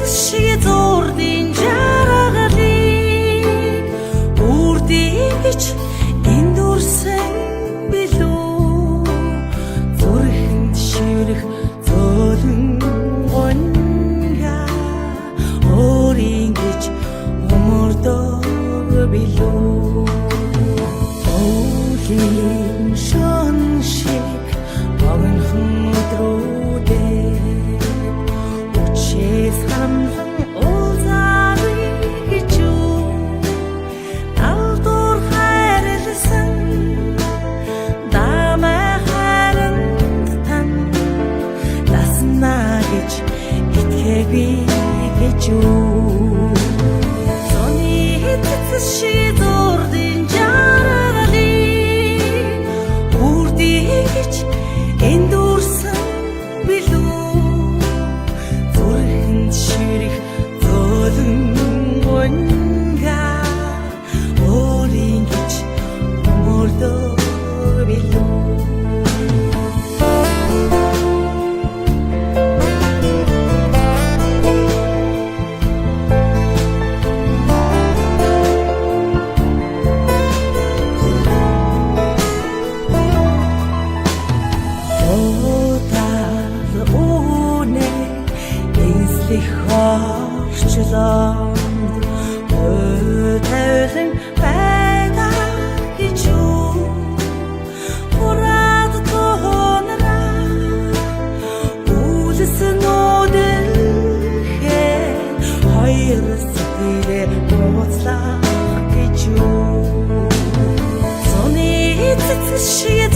Зурдын жаргалыг үрдийгч энд үрсэн билүү зүрхэнд шиврэх зөөлөн гонга өөрийн гэж өмөрдөг билүү өвлийн шон шиг богинохон өдрүүдээ үчээс харамлан Өтөлн байдаг гэж юу Ураад тохонра Үлсэн өдөлхээ Хоёр сэтгэлээ буцлах гэж юу Соны эцэс шиг